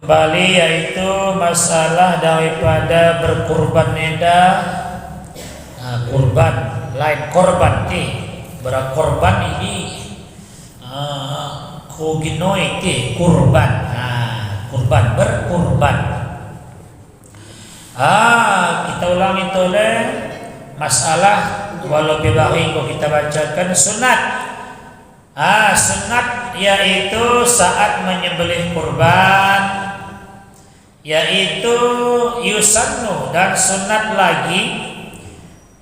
Kembali yaitu masalah daripada berkurban neda. Kurban lain korban ti berkorban ini kuginoi ti kurban. Kurban berkurban. Kita ulangi toleh masalah walau bibahi kok kita bacakan sunat. Sunat yaitu saat menyembelih kurban, yaitu yusannu, dan sunat lagi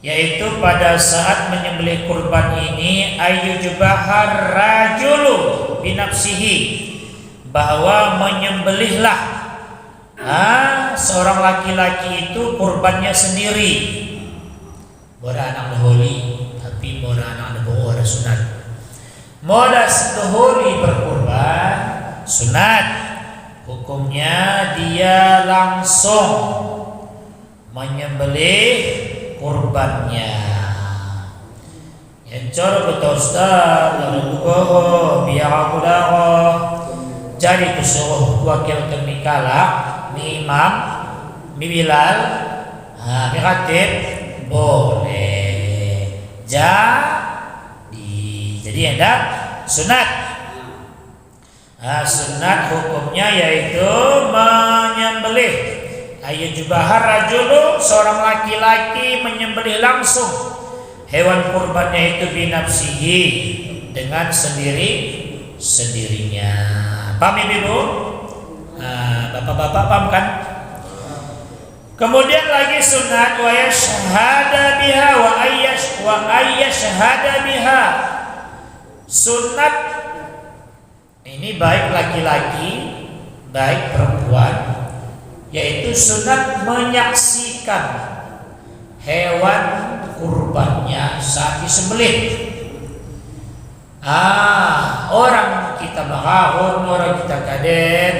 yaitu pada saat menyembelih kurban ini ayyujbahar rajulu binafsihi, bahwa menyembelihlah seorang laki-laki itu kurbannya sendiri. Bora anak daholi, tapi bora anak daholi ada sunat. Modas daholi berkurban sunat, hukumnya dia langsung menyembelih kurbannya. Yang cara betul Ustaz, lalu biar aku darah. Jadi kusuruh wakil teknikala, mi imam, mi bilal, mi khatib, boleh. Jadi ada sunat. Sunat hukumnya yaitu menyembelih. Ayyujbahar rajulu, seorang laki-laki menyembelih langsung hewan kurbannya itu binafsihi, dengan sendirinya. Paham ibu? Bapak-bapak paham kan? Kemudian lagi sunat wa yashhada biha wa ayyashhada biha. Sunat ini baik laki-laki baik perempuan, yaitu sunat menyaksikan hewan kurbannya saat disembelih. Orang kita bahahun, orang kita kaden.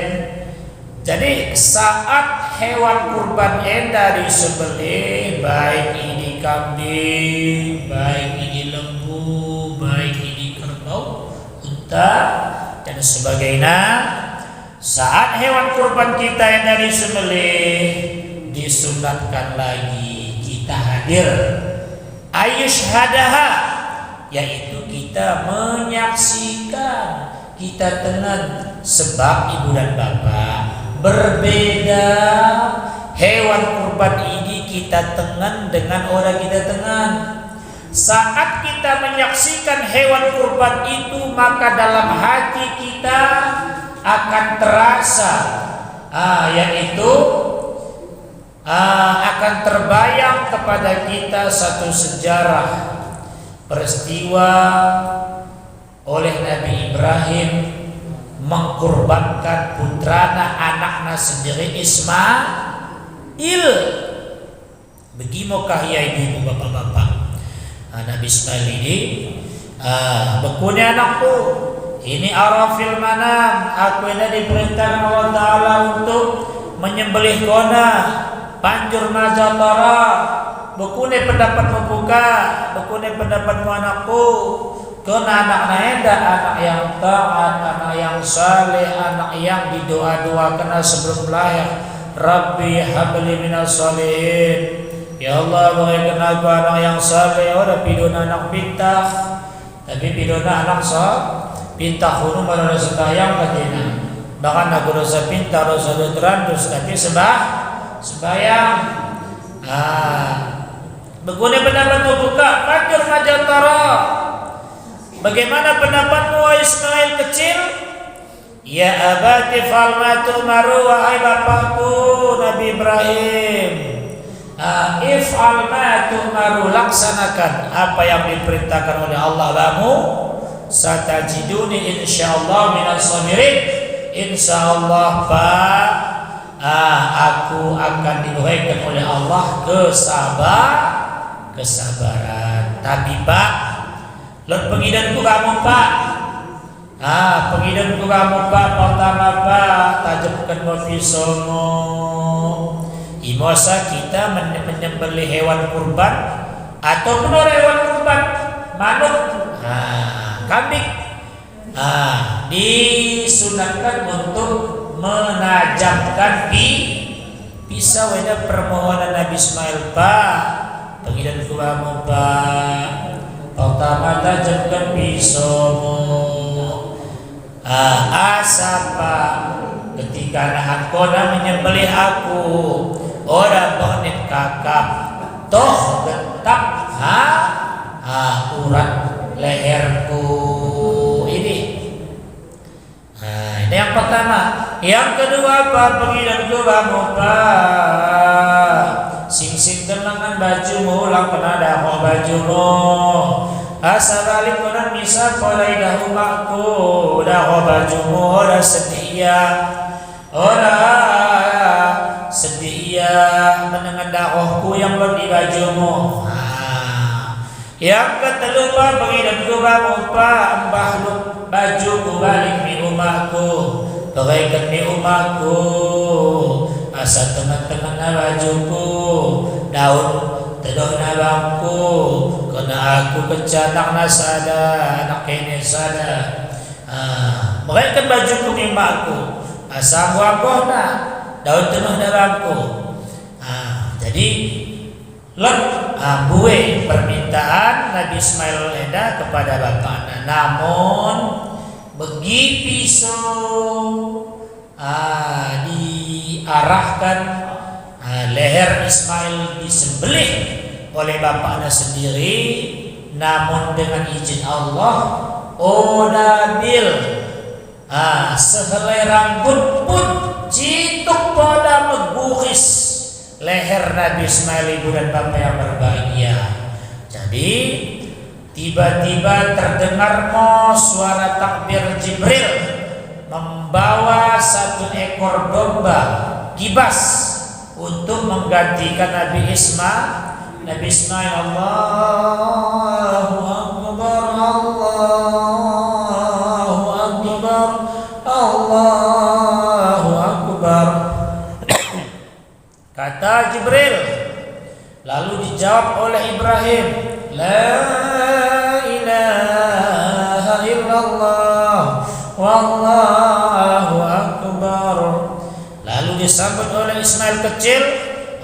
Jadi saat hewan kurban enda disembelih, baik ini kambing, baik ini lembu, baik ini kerbau, unta dan sebagainya, saat hewan kurban kita enda disembelih, disunatkan lagi kita hadir. Ayyushhadaha, yaitu kita menyaksikan, kita tenang. Sebab ibu dan bapak berbeda, hewan kurban ini kita tenang dengan orang kita tenang. Saat kita menyaksikan hewan kurban itu, maka dalam hati kita akan terasa, yaitu akan terbayang kepada kita satu sejarah peristiwa oleh Nabi Ibrahim mengkurbankan putrana, anaknya sendiri Ismail. Begimokah ya ibu bapak-bapak? Nabi Ismail ini bekuni anakku, ini arafil manam, aku ini diperintahkan Allah Ta'ala untuk menyembelih kona panjur najatara. Bekuni pendapat membuka, bekuni pendapat anakku, kena anak naenda, anak yang taat, anak yang saleh, anak yang didoa-doakan sebelum lahir. Rabbi habli minas salihin, ya Allah berikan aku anak yang saleh. Orang pidona anak pintar, tapi pidona anak pintar hunu pada setayang katina. Bahkan aku dosa pintar, dosa doterandus, tapi sembayang. Begini pendapat membuka Fajr Majatara. Bagaimana pendapatmu Ismail kecil? Ya abati falmatu maru, wahai bapakku Nabi Ibrahim, if'al ma tu'maru, laksanakan apa yang diperintahkan oleh Allah kamu. Satajiduni insyaallah minas sabirin, insyaallah Pak, aku akan didoakan oleh Allah kesabaran. Tapi Pak, lot pengidanku kamu Pak, pengidanku kamu Pak, pertama Pak, tajamkan pisaumu. Imosa kita menyembelih hewan kurban ataupun hewan kurban manuk, kambing, disunatkan untuk menajamkan pisau. Ada permohonan Nabi Ismail, Pak, pengidan kubamu Pak, pertama tajamkan pisaumu. Asa Pak, ketika anak kona menyembelih aku, orang bonit kakap, toh getap urat leherku ini. Ini yang pertama. Yang kedua, Pak, pengidan kubamu Pak, sing tenangan bajumu, ulang kena dahulu bajumu. Asa balik kena misal polai dahulu aku, dahulu bajumu, ora sedia, ora sedia menengan dahohku yang lebih bajumu. Yang ketiga, pengidan kubamu Pak, embah lu bajuku balik di rumahku, bagaikan di rumahku. Asa teman-teman bajuku, daun teduh nabangku, kena aku kecatak nasada, anak ini sada. Bagaikan bajuku di rumahku, asa buah-buahna, daun teduh nabangku. Jadi buwe permintaan Nabi Ismail Eda kepada bapaknya, namun begi pisau diarahkan, leher Ismail disembelih oleh bapaknya sendiri, namun dengan izin Allah. Nabil sehelai rambut pun cituk pada meguris leher Nabi Ismail, ibu dan bapak yang berbahagia. Jadi tiba-tiba terdengar suara takbir Jibril membawa satu ekor domba kibas untuk menggantikan Nabi Ismail. Allahu Akbar, Allahu Akbar, Allahu Akbar. Kata Jibril, lalu dijawab oleh Ibrahim, la ilaha illallah wallahu akbar. Lalu disambut oleh Ismail kecil,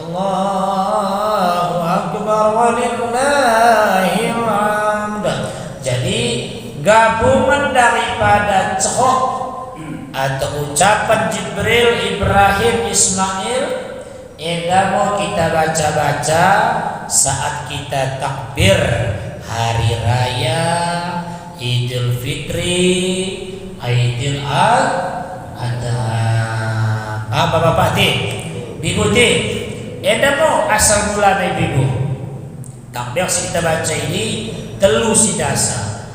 Allahu akbar walillahil hamd. Jadi gabungan daripada cehok atau ucapan Jibril, Ibrahim, Ismail, mau kita baca-baca saat kita takbir hari raya Idul Fitri, Idul Adha. Bapak ti, bibu ti, mau asal mula bibu. Takbir kita baca ini telu si dasa.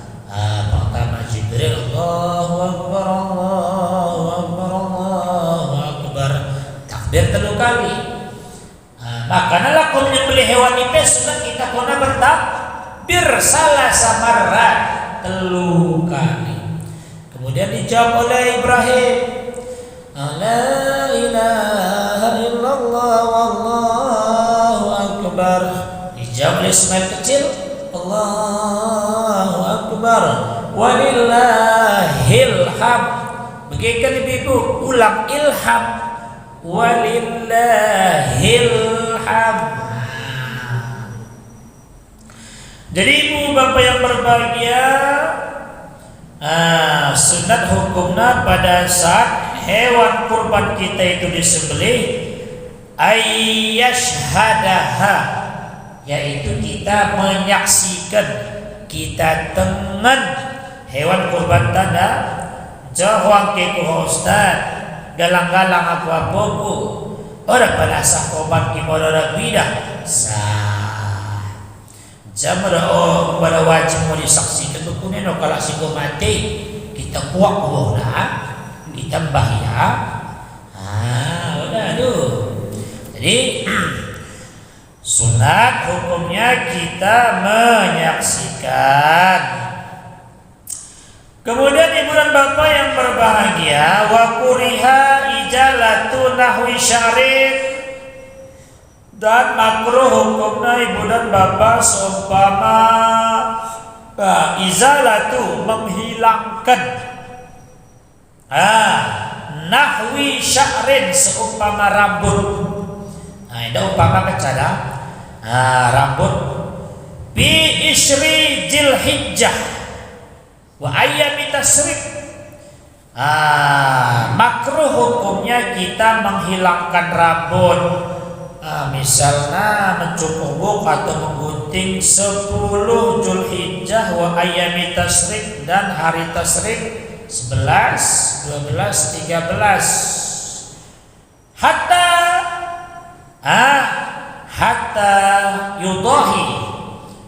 Pertama Jibril, Allahu Akbar, Allahu Akbar, Allahu Akbar. Takbir telu kali. Makanya lah kau menyembelih hewan itu sudah kita kena bertakbir salah samarat telu kali. Kemudian dijawab oleh Ibrahim, la ilaha illallah wallahu akbar. Dijawab oleh Ismail kecil, Allahu akbar walillahil hamd. Begitkan ibu ulang ilham, walillahil hamd. Jadi ibu bapak yang berbahagia, sunat hukumnya pada saat hewan kurban kita itu disembelih, ayyashhadaha, yaitu kita menyaksikan, kita tengen hewan kurban tanda jawang ke Ustaz, galang-galang aku apoku, orang pada sah korban kimodora bidah sah. Jamara pada wajib mau disaksikan berkunin kalau si mati kita kuat kuah kita bahaya. Udah aduh. Jadi sunat hukumnya kita menyaksikan. Kemudian ibu dan bapak yang berbahagia, wa kuriha ijalatu nahwi syarik, dan makruh hukumnya ibu dan bapak seumpama izalatu menghilangkan nahwi sya'rin, seumpama rambut. Nah, itu umpama kecada rambut. Bi isri Dzulhijjah wa ayyami tasyrik. Makruh hukumnya kita menghilangkan rambut. Misalnya mencukur atau menggunting 10 Dzulhijjah wa ayyami tasyrik, dan hari tasyrik 11, 12, 13. Hatta yudahi,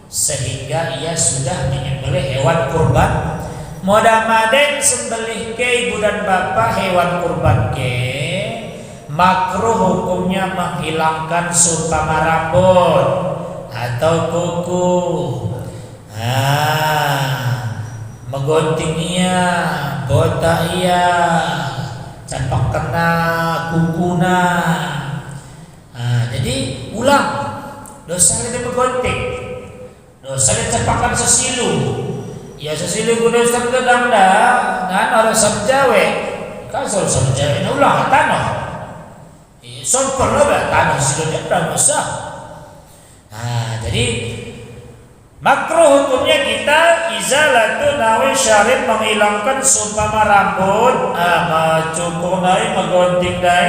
sehingga ia sudah menyembelih hewan kurban. Mudah-mudahan sembelih ke ibu dan bapak hewan kurban ke, makruh hukumnya menghilangkan seumpama rambut atau kuku, mengguntingnya, botak ia, campak kena kukuna. Jadi ulang dosa kita menggunting, dosa kita capakan sesilu. Ya sesilu guna ustaz gedang dah, kan orang sabjawe, kan sabjawe na ulang tanah. Sompor lah tanah silu dia dah dosa. Jadi makruh hukumnya kita izalatu nawi syarib, menghilangkan seumpama rambut, mencukur dai, menggunting dai,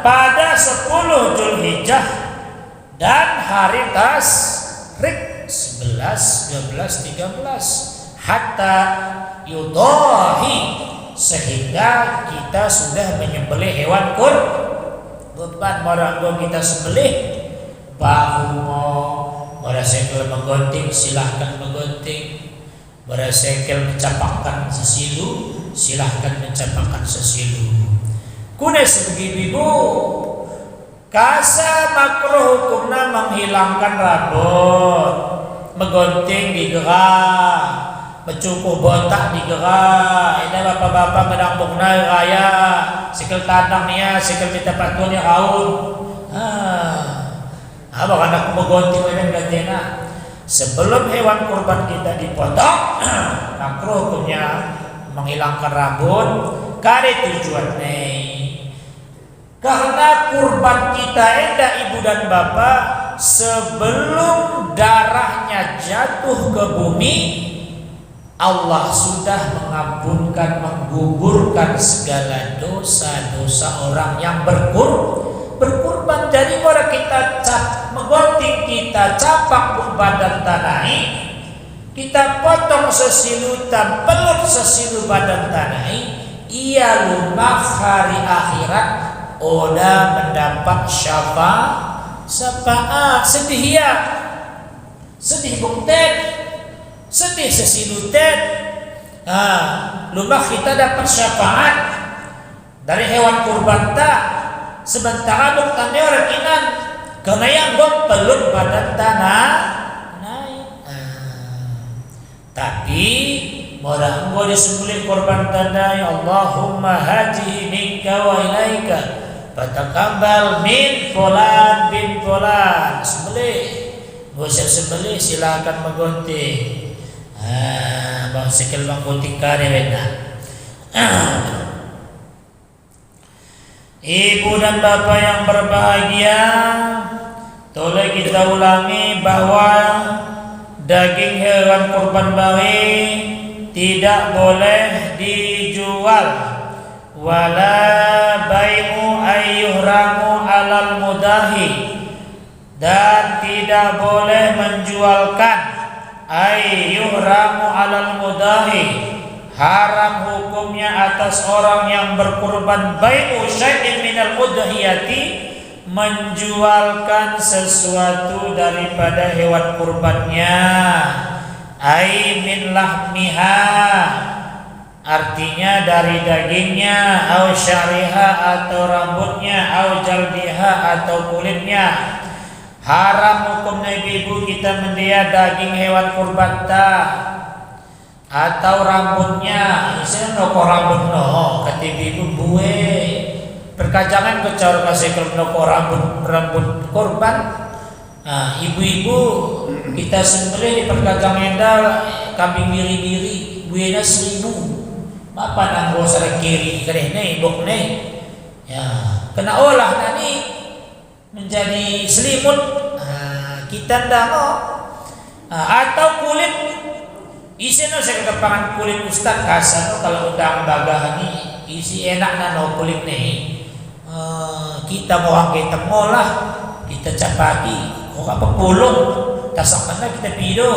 pada 10 Dzulhijjah dan hari tasyrik 11, 12, 13. Hatta yudahi, sehingga kita sudah menyembelih hewan kurban. Moranggo kita sembelih bahu berasekel menggunting, silahkan menggunting. Berasekel mencapakkan sesilu, silahkan mencapakkan sesilu. Kuna sebegitu kasa makruh hukumna menghilangkan rambut, menggunting di gerah, mencukur botak di gerah. Ini bapak-bapak menambung raya, sekel tanang niya, sekel minta patunya kaun. Bahkan aku menggunting dengan gantinya. Sebelum hewan kurban kita dipotong, makruh hukumnya menghilangkan rambut. Kare tujuannya karena kurban kita ibu dan bapak, sebelum darahnya jatuh ke bumi, Allah sudah mengampunkan, menggugurkan segala dosa-dosa orang yang berkurban. Jadi kalau kita menggunting, kita capak badan tanai, kita potong sesilutan, pelut sesilu badan tanai, ia lumah hari akhirat oda mendapat syafaat. Sedih ya, sedih buktet, sedih sesilutet. Lumah kita dapat syafaat dari hewan kurban tak. Sementara bukannya orang inan karena yang pelut badan tanah naik. Tapi orang gua disembelih korban tanda, ya Allahumma haji minka wa ilaika fataqabbal min fulan bin fulan. Sembelih, gua sembelih, silakan menggunting. Bang sikil bang gunting kare benda. Ibu dan bapak yang berbahagia, tolong kita ulangi bahwa daging hewan kurban bawi tidak boleh dijual, wala bai'u ayyuhramu alal mudahi, dan tidak boleh menjualkan ayyuhramu alal mudahi, haram hukumnya atas orang yang berkurban, bai'u syai'in minal udhiyati, menjualkan sesuatu daripada hewan kurbannya, ai min lahmiha, artinya dari dagingnya, au syariha atau rambutnya, au jaldiha atau kulitnya. Haram hukumnya ibu kita mendia daging hewan kurban atau rambutnya. Misalnya noko rambut no, kata ibu buwe perkajangan kecor kasih noko rambut kurban. Ibu-ibu kita sembelih di perkajang endal kambing biri-biri buena 1000. Mapan anggo sa kiri kadeh nih bok nih ya kena olah nani menjadi selimut kita ndango atau kulit isi no saya kepangan kulit ustad kasar kalau undang bagahan nih isi enak nano kulit nih kita mau kita ngolah kita capaki kok apa pulung tasak mana kita pido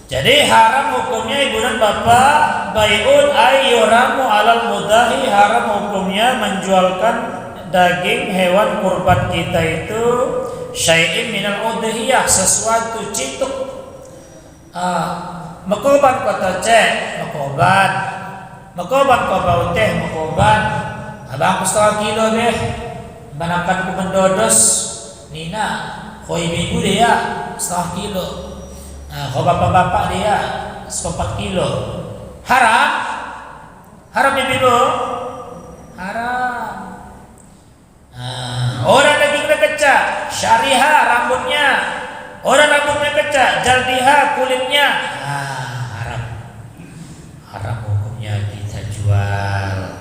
jadi haram hukumnya ibu dan bapak bai'un ayyuramu alal mudahi haram hukumnya menjualkan daging hewan kurban kita itu syai'in minal udhiyah sesuatu cituk makoban kota cek makoban kau teh makoban abang setengah kilo deh banakan ku mendodos nina koi minggu deh ya setengah kilo kau bapak-bapak dia 4 kilo haram ibu haram orang dagingnya kecak syariha rambutnya orang rambutnya kecak jaldiha kulitnya haram hukumnya kita jual.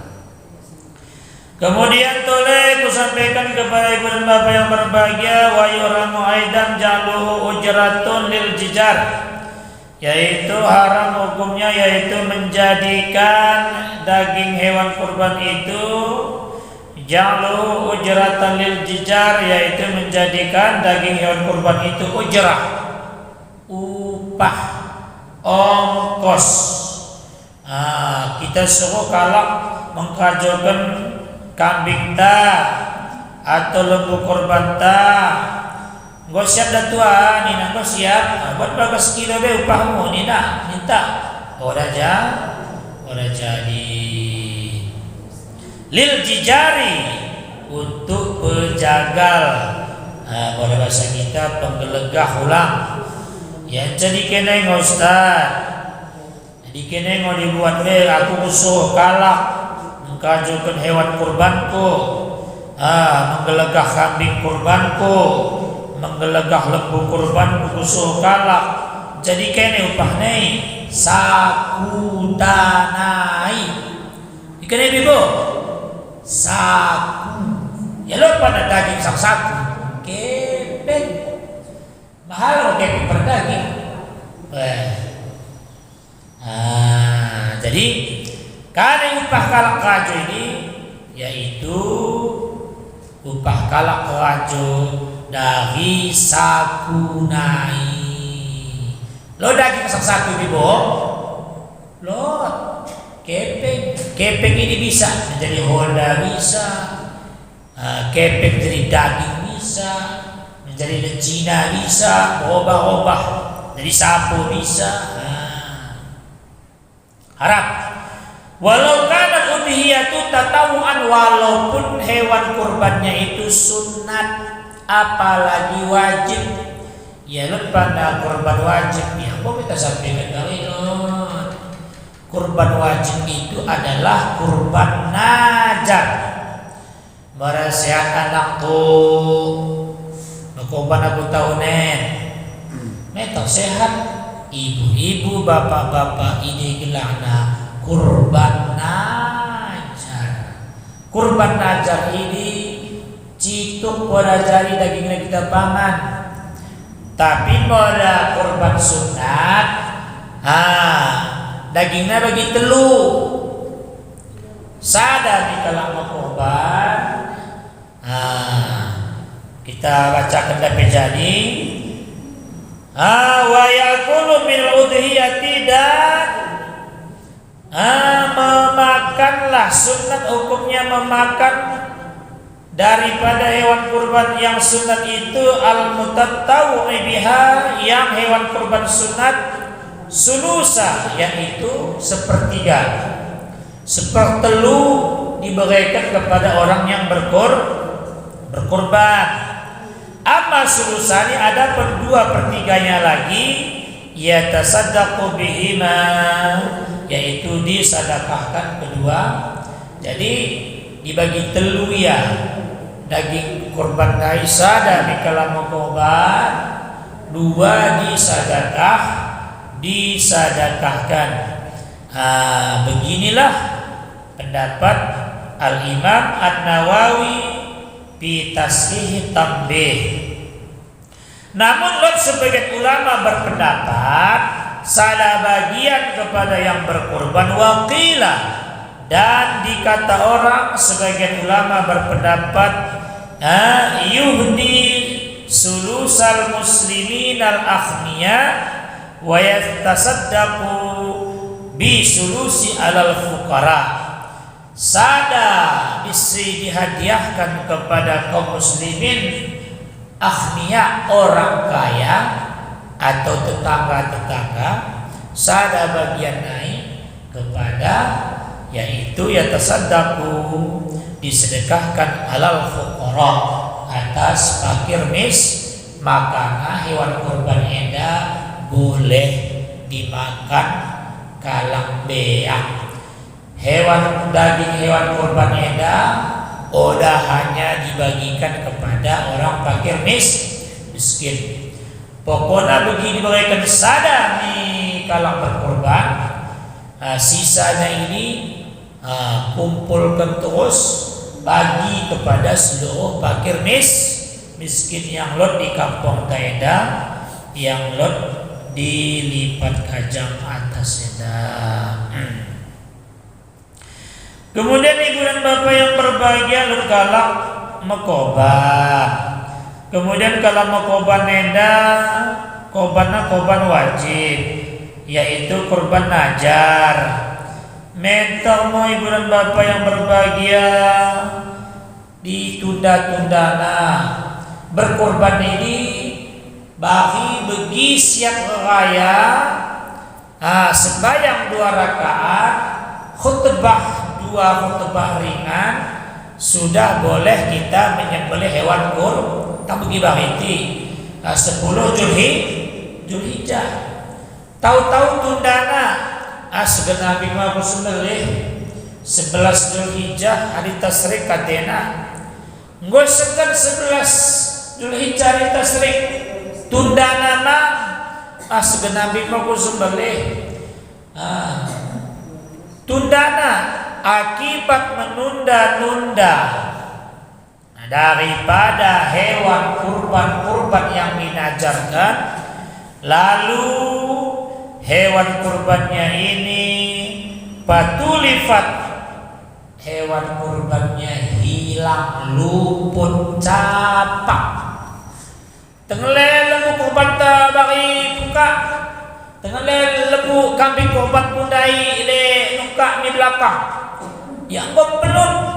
Kemudian toleh ku sampaikan kepada ibu dan bapak yang berbahagia wa yuramu aidan jaluhu ujratun lil jijar yaitu haram hukumnya yaitu menjadikan daging hewan kurban itu jaluhu ujratan lil jijar yaitu menjadikan daging hewan kurban itu ujrah upah ongkos kita suruh kalak mengkajokan kambing ta atau lembu kurban ta gak siap dah tua nina gak siap buat berapa sekilo be upahmu nina minta orang jadi lil jijari untuk pejagal pada bahasa kita penggelegah ulang yang jadi kena ustaz jadi kena dibuat be aku musuh kalak mengkajukan hewan kurbanku menggelegah kambing kurbanku menggelegah lembu kurbanku musuh kalak jadi kene upah nih saku danai ikene bibo saku ya lo pada daging saku kepeng mahal lo kepeng per daging jadi karena upah kalak rajo ini yaitu upah kalak rajo dari saku nai. Lo daging saku di bawah, lo kepeng ini bisa menjadi Honda bisa, kepeng jadi daging bisa, menjadi legina bisa, obah jadi sapu bisa. Harap. Walau kana udhiyatu tatawuan walaupun hewan kurbannya itu sunat apalagi wajib ya lupa kurban wajib ya kok kita sampaikan kali kurban wajib itu adalah kurban najar merasihan anakku kurban aku tahunan meto sehat ibu-ibu bapak-bapak ini gelana kurban najar ini cituk pada jari dagingnya kita pangan tapi pada kurban sunat dagingnya bagi telu sadar di kalang kurban kita bacakan dapat jadi wa yakulu min udhiyati dan memakanlah sunat hukumnya memakan daripada hewan kurban yang sunat itu al-mutattawwi biha yang hewan kurban sunat sulusa yaitu sepertiga sepertelu diberikan kepada orang yang berkurban. Amma sulusani ada 2/3 lagi yatasaddaqu bihima yaitu disedekahkan kedua. Jadi dibagi telu ya daging kurban kaisa dan kalam kurban 2 disedekah disedekahkan. Beginilah pendapat Al-Imam An-Nawawi fi Tashih Tanbih. Namun sebagian ulama berpendapat salah bagian kepada yang berkorban waqila, dan dikata orang sebagian ulama berpendapat yuhdi sulusal muslimin al-akhniya wa yatasaddaqu bi sulusi alal fuqara. Sada bisa dihadiahkan kepada kaum muslimin akhniya, orang kaya atau tetangga-tetangga, sada bagian naik kepada, yaitu yatasaddaqu, disedekahkan alal fuqara, atas fakir maka hewan kurban eda boleh dimakan kalang beak. Daging hewan kurban eda udah hanya dibagikan kepada orang fakir miskin. Pokoknya begini bagaikan sada nih kalang berkorban, sisanya ini kumpulkan terus bagi kepada seluruh fakir miskin yang lot di kampung Taeda, yang lot dilipat kajang atas eda. Kemudian ibu dan bapak yang berbahagia lot kalang mekoban. Kemudian kalau mekoban eda, koban wajib, yaitu kurban najar. Mentor mau ibu dan bapak yang berbahagia ditunda-tundana berkorban ini bagi siap raya, sembahyang 2 rakaat, khutbah ringan, sudah boleh kita menyembelih hewan kurban bagi bahiti 10 Zulhijjah. Tahu-tahu tundana segenap Nabi sembelih 11 Zulhijjah hari tasrik katena. Nggo segan 11 Zulhijjah hari tasrik tundana segenap Nabi sembelih tundana akibat menunda-nunda daripada hewan kurban yang dinajarkan, lalu hewan kurbannya ini patulifat, hewan kurbannya hilang, luput, capak. Tengelel lembu kurban bagi buka, tengelel lembu kambing kurban pundai le nuka di belakang, yang bepelut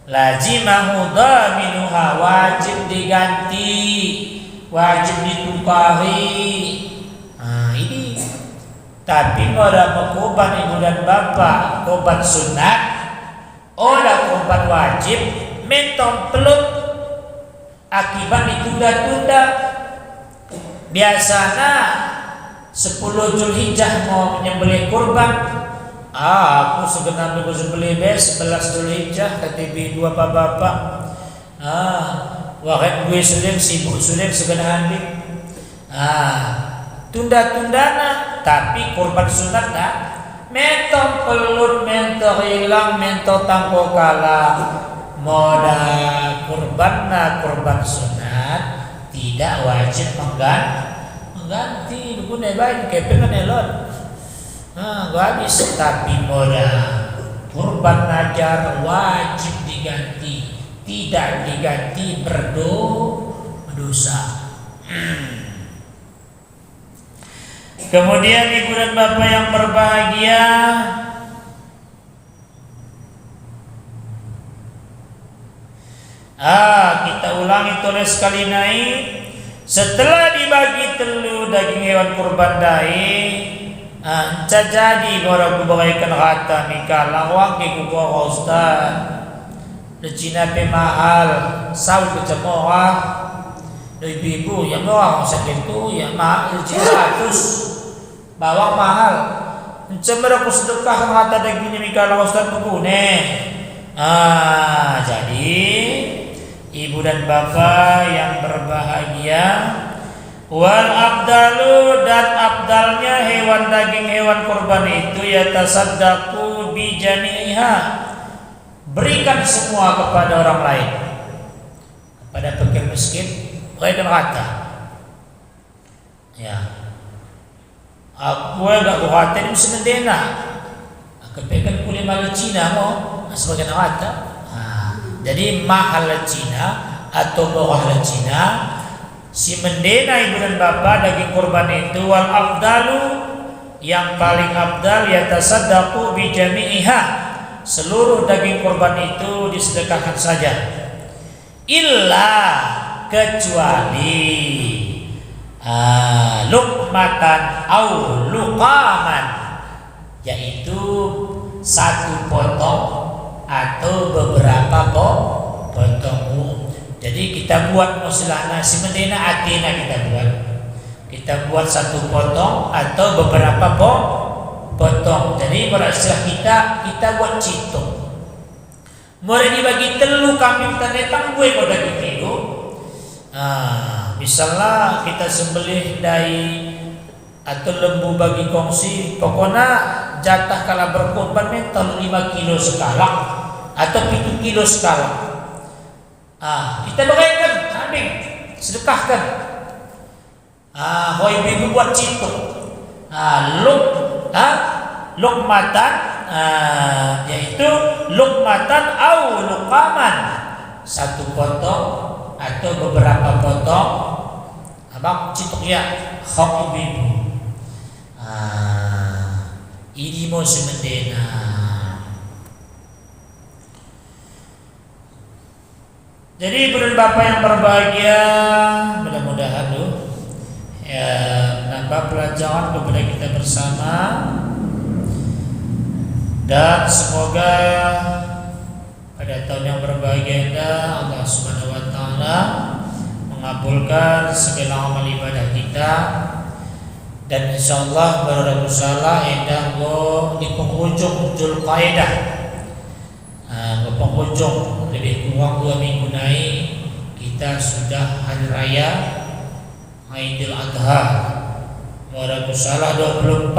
lazimahu dhaminuha, wajib diganti, wajib ditukahi. Ini tapi pada kurban ibu dan bapak, kurban sunat, kurban wajib mentong pelut akibat ditunda-tunda. Biasanya 10 Zulhijjah mau menyembelih kurban, aku segenap aku sembelih 11 Zulhijjah KTB 2 bapak. Wakat gue sibuk segenap hari. Tunda-tundana, tapi kurban sunat dah. Mentong pelut, mentong hilang, mentong tangko kalah. Moda kurban sunat tidak wajib mengganti. Guna baik kepengen elot. Gak habis, tapi moda kurban najar wajib diganti, tidak diganti berdosa. Kemudian ibu dan bapak yang berbahagia, kita ulangi tulis sekali naik. Setelah dibagi telu daging hewan kurban dai, jadi baru kubaikan kata mikala wangi kubo ustaz. Recina pe mahal, saul kecemora. Ibu-ibu yang bawang segitu ya mahal 100, bawang mahal. Cember aku sedekah kata daging ini mikala ustaz begune. Jadi ibu dan bapak yang berbahagia, Wal abdalu, dan abdalnya hewan daging hewan kurban itu yatasaddaqu bi jami'iha, berikan semua kepada orang lain, kepada fakir miskin, ghair rata. Ya. Aku agak khawatir semendena. Aku pekan kulit mahal Cina mo, sebagai rata. Jadi mahal Cina atau bawah Cina, si mendena ibu dan bapak daging kurban itu wal afdalu, yang paling afdal yatasaddaqu bi jami'iha, seluruh daging kurban itu disedekahkan saja, illa kecuali luqmatan au luqaman, yaitu satu potong atau beberapa potong. Jadi kita buat muslana si mendena atina, kita buat satu potong atau beberapa potong. Jadi beristilah kita buat cito. Mulai dibagi telu kambing tanetang gue pada gitu. Misalnya kita sembelih dari atau lembu bagi kongsi, pokoknya jatah kala berkorban mental 5 kilo sekala atau 7 kilo sekala. Kita bagaikan kambing, sedekahkan. Hoi ibu buat cito. Luqmatan, yaitu luqmatan au luqaman, satu potong atau beberapa potong. Abang cito ya, hok ibu. Ini mau semendena. Jadi ibu dan bapak yang berbahagia, mudah-mudahan ya menambah pelajaran kepada kita bersama, dan semoga pada tahun yang berbahagia ini Allah Subhanahu wa taala mengabulkan segala amal ibadah kita, dan insyaallah barakallahu indah di penghujung Dzulqa'dah, ke penghujung lebih kurang 2 minggu naik kita sudah hari raya Aidil Adha. Barakallahu 24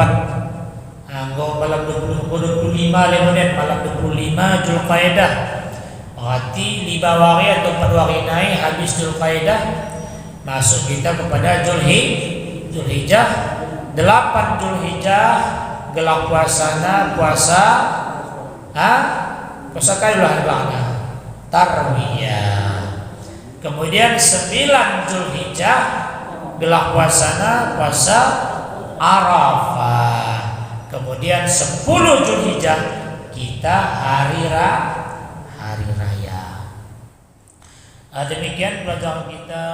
malam 25 lemonet malam 25 Dzulqa'dah, berarti 5 hari atau 4 hari naik habis Dzulqa'dah, masuk kita kepada Dzulhijjah. 8 Dzulhijjah gelap puasana puasa kailah ba'da tarwiyah. Kemudian 9 Dzulhijjah gelap puasana puasa Arafah. Kemudian 10 Dzulhijjah kita hari raya. Demikian pelajaran kita.